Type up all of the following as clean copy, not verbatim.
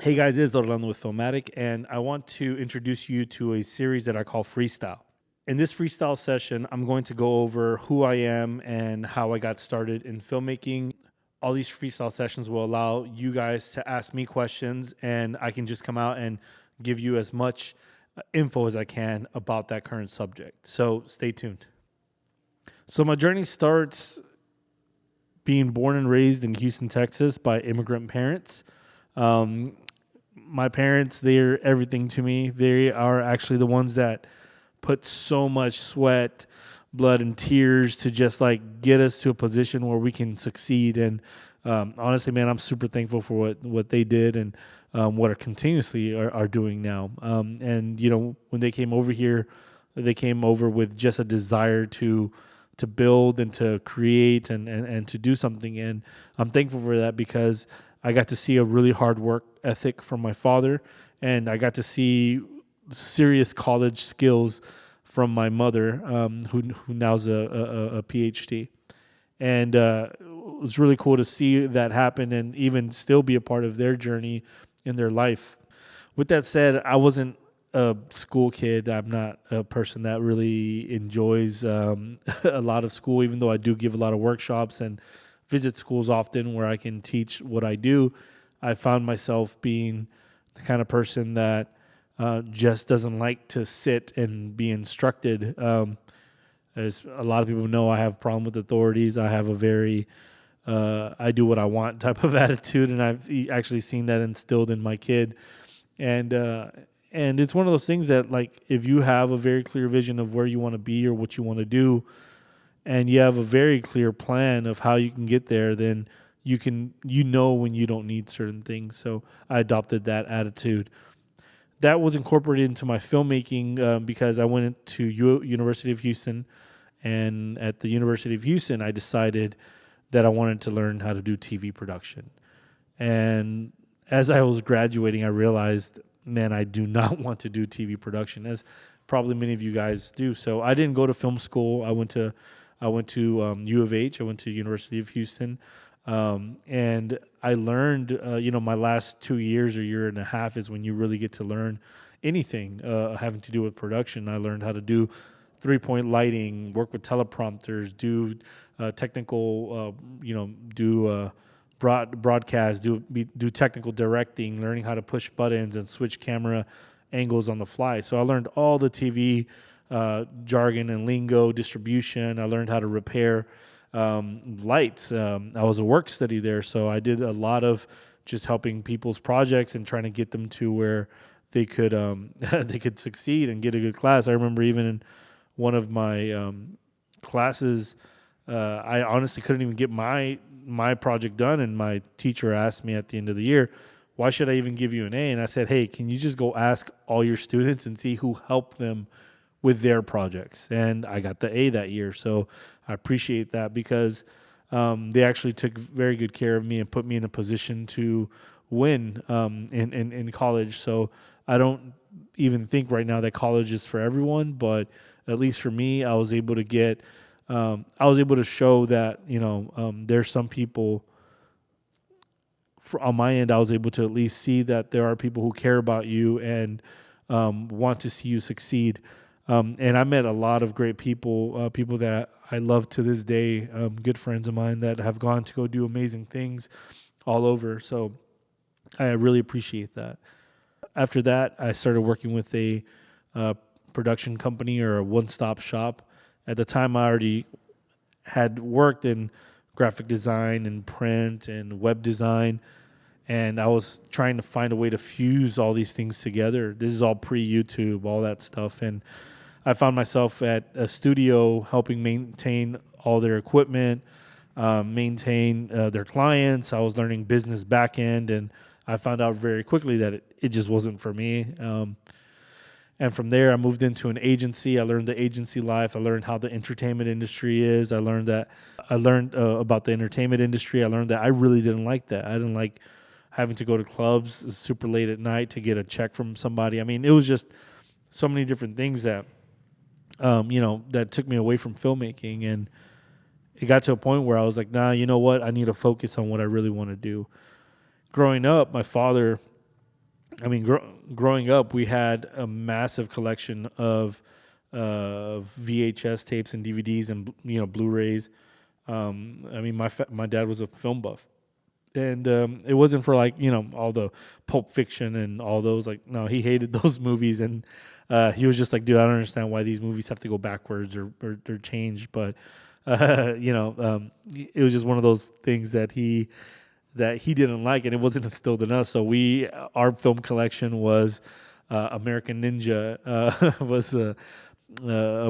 Hey guys, it's Orlando with Filmatic, and I want to introduce you to a series that I call Freestyle. In this freestyle session, I'm going to go over who I am and how I got started in filmmaking. All these freestyle sessions will allow you guys to ask me questions, and I can just come out and give you as much info as I can about that current subject. So stay tuned. So my journey starts being born and raised in Houston, Texas by immigrant parents. My parents, they're everything to me. They are actually the ones that put so much sweat, blood, and tears to just like get us to a position where we can succeed. And honestly, man, I'm super thankful for what they did and what are continuously are doing now. And you know, when they came over here, they came over with just a desire to build and to create and to do something. And I'm thankful for that because I got to see a really hard work ethic from my father, and I got to see serious college skills from my mother, who now's a PhD. And it was really cool to see that happen and even still be a part of their journey in their life. With that said, I wasn't a school kid. I'm not a person that really enjoys a lot of school, even though I do give a lot of workshops and visit schools often where I can teach what I do. I found myself being the kind of person that just doesn't like to sit and be instructed. As a lot of people know, I have a problem with authorities. I have a very I do what I want type of attitude, and I've actually seen that instilled in my kid. And it's one of those things that, like, if you have a very clear vision of where you want to be or what you want to do, and you have a very clear plan of how you can get there, then you know when you don't need certain things. So I adopted that attitude. That was incorporated into my filmmaking because I went to University of Houston, and at the University of Houston, I decided that I wanted to learn how to do TV production. And as I was graduating, I realized, man, I do not want to do TV production, as probably many of you guys do. So I didn't go to film school. I went to U of H. I went to University of Houston, and I learned. My last 2 years or year and a half is when you really get to learn anything having to do with production. I learned how to do 3-point lighting, work with teleprompters, do technical, do broadcast, do technical directing, learning how to push buttons and switch camera angles on the fly. So I learned all the TV jargon and lingo, distribution. I learned how to repair lights. I was a work study there, so I did a lot of just helping people's projects and trying to get them to where they could they could succeed and get a good class. I remember even in one of my classes, I honestly couldn't even get my project done, and my teacher asked me at the end of the year, why should I even give you an A? And I said, hey, can you just go ask all your students and see who helped them with their projects? And I got the A that year. So I appreciate that because they actually took very good care of me and put me in a position to win in college. So I don't even think right now that college is for everyone, but at least for me, I was able to show that, there's some people on my end. I was able to at least see that there are people who care about you and want to see you succeed. And I met a lot of great people, people that I love to this day, good friends of mine that have gone to go do amazing things all over. So I really appreciate that. After that, I started working with a production company or a one-stop shop. At the time, I already had worked in graphic design and print and web design, and I was trying to find a way to fuse all these things together. This is all pre-YouTube, all that stuff. And I found myself at a studio helping maintain all their equipment, maintain their clients. I was learning business back end, and I found out very quickly that it just wasn't for me. And from there, I moved into an agency. I learned the agency life. I learned how the entertainment industry is. I learned about the entertainment industry. I learned that I really didn't like that. I didn't like having to go to clubs super late at night to get a check from somebody. I mean, it was just so many different things that, that took me away from filmmaking. And it got to a point where I was like, nah, you know what? I need to focus on what I really want to do. Growing up, my father I mean, growing up, we had a massive collection of VHS tapes and DVDs and Blu-rays. I mean, my dad was a film buff, and it wasn't for like all the Pulp Fiction and all those. Like, no, he hated those movies, and he was just like, dude, I don't understand why these movies have to go backwards or change. But it was just one of those things that he didn't like, and it wasn't instilled in us. So our film collection was American Ninja, was a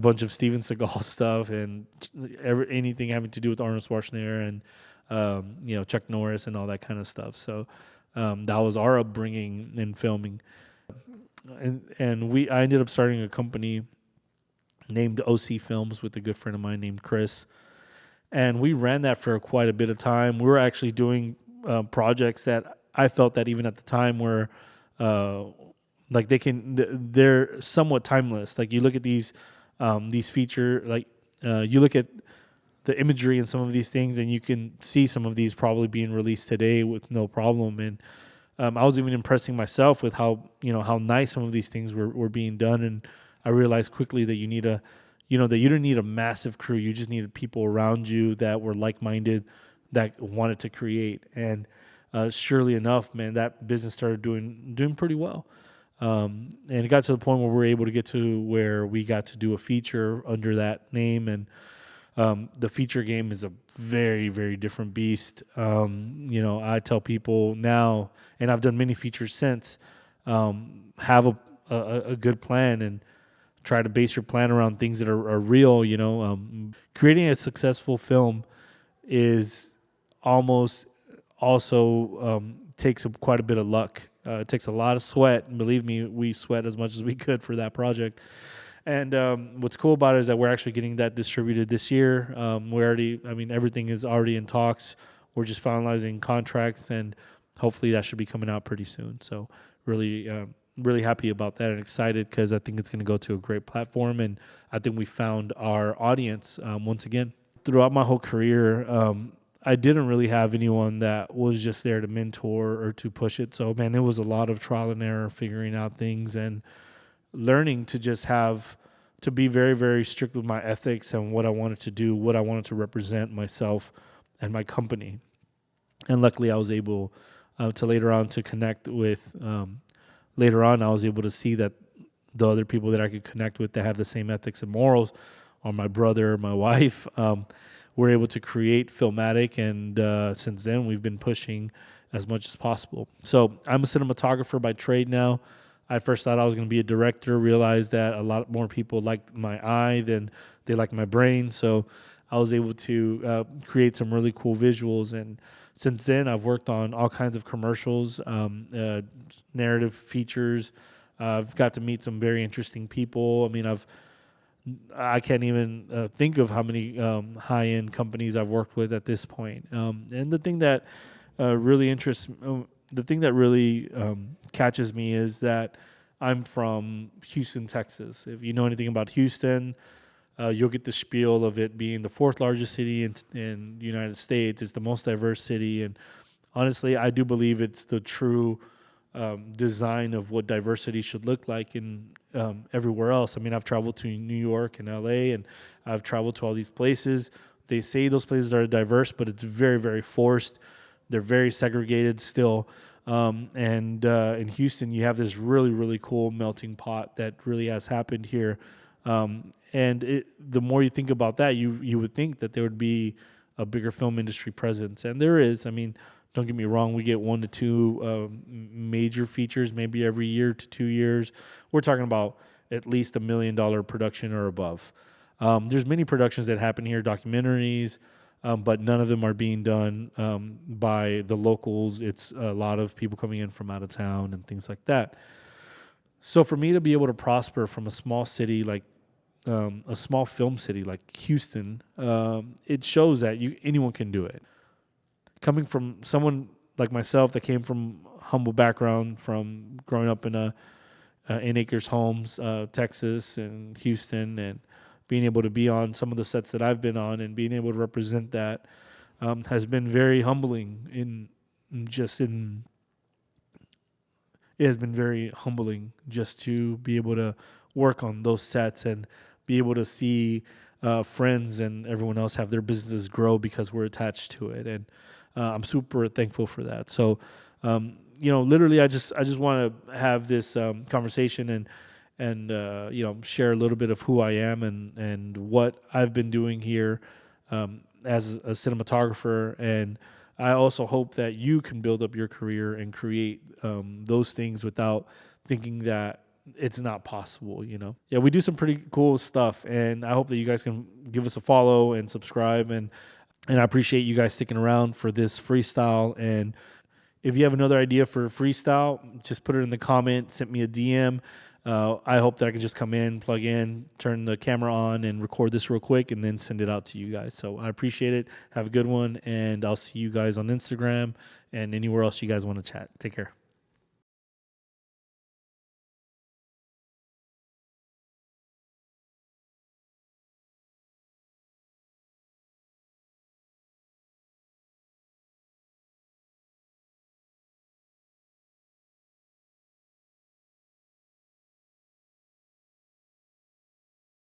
bunch of Steven Seagal stuff, and anything having to do with Arnold Schwarzenegger and Chuck Norris and all that kind of stuff. So that was our upbringing in filming, and I ended up starting a company named OC Films with a good friend of mine named Chris, and we ran that for quite a bit of time. We were actually doing projects that I felt that even at the time were like they're somewhat timeless. Like, you look at these feature, like you look at the imagery and some of these things, and you can see some of these probably being released today with no problem. And I was even impressing myself with how nice some of these things were being done. And I realized quickly that you need that you don't need a massive crew. You just needed people around you that were like-minded, that wanted to create. And surely enough, man, that business started doing pretty well. And it got to the point where we were able to get to where we got to do a feature under that name. And the feature game is a very, very different beast. I tell people now, and I've done many features since, have a good plan and try to base your plan around things that are real. Creating a successful film is almost also takes quite a bit of luck. It takes a lot of sweat, and believe me, we sweat as much as we could for that project. And what's cool about it is that we're actually getting that distributed this year. Everything is already in talks. We're just finalizing contracts, and hopefully that should be coming out pretty soon. So really, really happy about that and excited, because I think it's going to go to a great platform, and I think we found our audience once again. Throughout my whole career, I didn't really have anyone that was just there to mentor or to push it. So, man, it was a lot of trial and error, figuring out things and learning to just to be very, very strict with my ethics and what I wanted to do, what I wanted to represent myself and my company. And luckily, I was able to later on to connect with. Later on, I was able to see that the other people that I could connect with that have the same ethics and morals, or my brother, my wife, we're able to create FILMATIC, and since then we've been pushing as much as possible. So I'm a cinematographer by trade now. I first thought I was going to be a director, realized that a lot more people like my eye than they like my brain. So I was able to create some really cool visuals. And since then, I've worked on all kinds of commercials, narrative features. I've got to meet some very interesting people. I mean, I can't even think of how many high-end companies I've worked with at this point. And the thing that really catches me is that I'm from Houston, Texas. If you know anything about Houston, you'll get the spiel of it being the fourth largest city in the United States. It's the most diverse city, and honestly, I do believe it's the true design of what diversity should look like in everywhere else. I mean, I've traveled to New York and LA, and I've traveled to all these places. They say those places are diverse, but it's very, very forced. They're very segregated still. And in Houston, you have this really, really cool melting pot that really has happened here. And the more you think about that, you would think that there would be a bigger film industry presence. And there is. I mean, don't get me wrong, we get 1 to 2 major features maybe every year to 2 years. We're talking about at least $1 million production or above. There's many productions that happen here, documentaries, but none of them are being done by the locals. It's a lot of people coming in from out of town and things like that. So for me to be able to prosper from a small city like a small film city like Houston, it shows that anyone can do it. Coming from someone like myself that came from humble background, from growing up in in Acres Homes, Texas and Houston, and being able to be on some of the sets that I've been on and being able to represent that has been very humbling in it has been very humbling just to be able to work on those sets and be able to see friends and everyone else have their businesses grow because we're attached to it. And I'm super thankful for that. So, literally, I just want to have this conversation and share a little bit of who I am and what I've been doing here as a cinematographer. And I also hope that you can build up your career and create those things without thinking that it's not possible. Yeah, we do some pretty cool stuff, and I hope that you guys can give us a follow and subscribe, and I appreciate you guys sticking around for this freestyle. And if you have another idea for freestyle, just put it in the comment, send me a DM. I hope that I can just come in, plug in, turn the camera on, and record this real quick, and then send it out to you guys. So I appreciate it. Have a good one, and I'll see you guys on Instagram and anywhere else you guys want to chat. Take care.